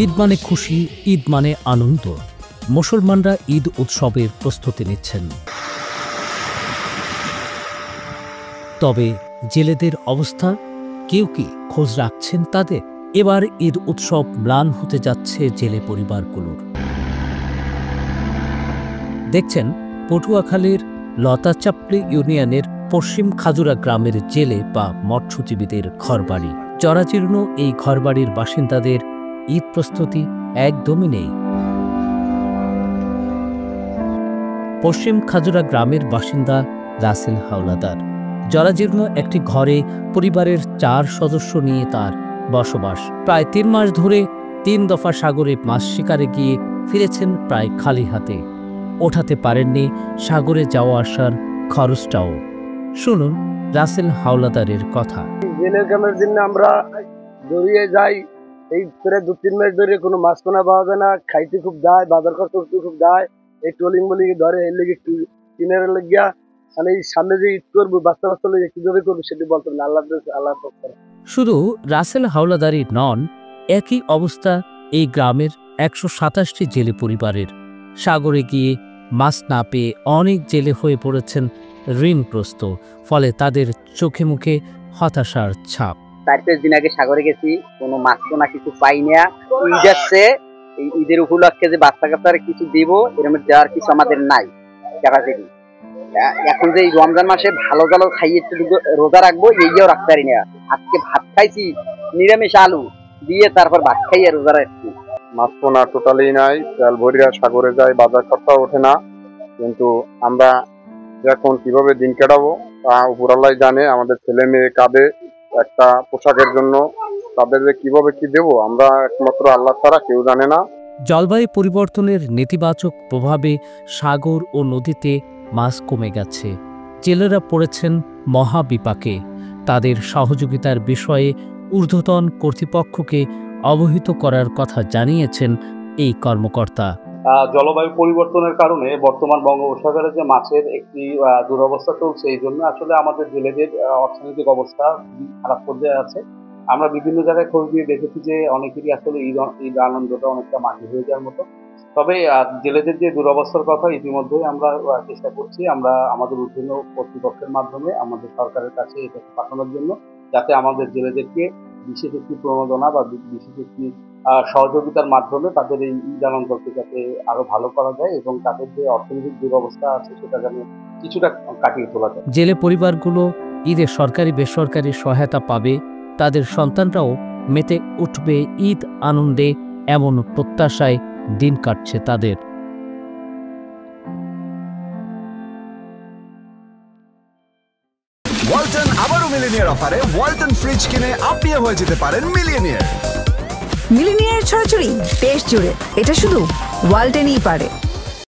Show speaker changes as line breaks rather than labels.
ঈদ মানে খুশি, ঈদ মানে আনন্দ। মুসলমানরা ঈদ উৎসবের প্রস্তুতি নিচ্ছেন। তবে জেলেদের অবস্থা, কেউ কি খোঁজ রাখছেন তাদের? এবার ঈদ উৎসব ম্লান হতে যাচ্ছে জেলে পরিবারগুলোর। দেখছেন পটুয়াখালীর লতাচাপড়ি ইউনিয়নের পশ্চিম খাজুরা গ্রামের জেলে বা মৎস্যজীবীদের ঘরবাড়ি। জরাজীর্ণ এই ঘরবাড়ির বাসিন্দাদের ঈদ প্রস্তুতি একদমই নেই। পশ্চিম খাজুরা গ্রামের বাসিন্দা রাসেল হাওলাদার। জরাজীর্ণ একটি ঘরে পরিবারের 4 সদস্য নিয়ে তার বসবাস। প্রায় 3 মাস ধরে 3 দফা সাগরে মাছ শিকারে গিয়ে ফিরেছেন প্রায় খালি হাতে। ওঠাতে পারেননি সাগরে যাওয়া আসার খরচটাও। শুনুন রাসেল হাওলাদারের কথা।
জেলের কামের জন্য আমরা দৌড়িয়ে যাই, এই প্রায় 2-3 মাস ধরে কোনো মাছ পোনা পাওয়া যায় না, খাইতে খুব দায়, বাজার খরচ করতে খুব দায়। এই ট্রলিং বলি ধরে এর লেগে কিনারে লেগিয়া মানে এই সামনে যে ঈদ করবো বাচ্চা বাচ্চা লেগে কিভাবে করবো সেটি বলতে না। আল্লাহ
শুধু রাসেল হাওলাদারই নন, একই অবস্থা এই গ্রামের 127টি জেলে পরিবারের। সাগরে গিয়ে মাছ না পেয়ে অনেক জেলে হয়ে পড়েছেন ঋণগ্রস্ত। ফলে তাদের চোখে মুখে হতাশার ছাপ।
4-5 দিন আগে সাগরে গেছি, কোনো মাছ পোনা কিছু পাই না। ঈদ আসছে, এই ঈদের উপলক্ষে যে বাচ্চা কাচ্চারা কিছু দিব, এরকম দেওয়ার কিছু আমাদের নাই ক্যাপাসিটি। এখন যে এই রমজান মাসে ভালো ভালো খাইয়ে একটু রোজা রাখবো, এইও রাখতে পারি না। আজকে ভাত খাইছি নিরামিষ আলু দিয়ে, তারপর ভাত খাইয়ে রোজা রাখছি।
মাছ পোনা টোটালি নাই, তেল ভরিয়া সাগরে যায়, বাজার খরচা ওঠে না। কিন্তু আমরা এখন কিভাবে দিন কাটাবো তা উপরাল্লাই জানে। আমাদের ছেলে মেয়ে কাঁদে একটা পোশাকের জন্য, তাদের যে কিভাবে কি দেবো আমরা একমাত্র আল্লাহ ছাড়া কেউ জানে না।
জলবায়ু পরিবর্তনের নেতিবাচক প্রভাবে সাগর ও নদীতে মাছ কমে গেছে। জেলেরা পড়েছেন মহাবিপাকে। তাদের সহযোগিতার বিষয়ে ঊর্ধ্বতন কর্তৃপক্ষকে অবহিত করার কথা জানিয়েছেন এই কর্মকর্তা।
জলবায়ু পরিবর্তনের কারণে বর্তমান বঙ্গোপসাগরে যে মাছের একটি দুরবস্থা চলছে, এই জন্য আসলে আমাদের জেলেদের অর্থনৈতিক অবস্থা খারাপ পর্যায়ে আছে। আমরা বিভিন্ন জায়গায় খোঁজ দিয়ে দেখেছি যে অনেকেরই আসলে ঈদ আনন্দটা অনেকটা মাটি হয়ে যাওয়ার মতো। তবে জেলেদের যে দুরবস্থার কথা ইতিমধ্যেই আমরা চেষ্টা করছি, আমরা আমাদের ঊর্ধ্বতন কর্তৃপক্ষের মাধ্যমে আমাদের সরকারের কাছে এটা পাঠানোর জন্য, যাতে আমাদের জেলেদেরকে বিশেষ একটি প্রণোদনা বা বিশেষ একটি সহযোগিতার মাধ্যমে তাদের এই ঈদ আনন্দকে যাতে আরো ভালো করা যায় এবং তাদের যে অর্থনৈতিক দুরবস্থা আছে সেটা যেন কিছুটা কাটিয়ে তোলা যায়।
জেলে পরিবারগুলো ঈদে সরকারি বেসরকারি সহায়তা পাবে, তাদের সন্তানরাও মেতে উঠবে ঈদ আনন্দে, এমন প্রত্যাশায় দিন কাটছে তাদের।
ওয়ালটন আবারও মিলিনিয়ার অফারে ওয়ালটন ফ্রিজ কিনে আপনিও হয়ে যেতে পারেন মিলিয়নিয়ার।
মিলিনিয়ার ছড়াছড়ি দেশ জুড়ে, এটা শুধু ওয়ালটনই পারে।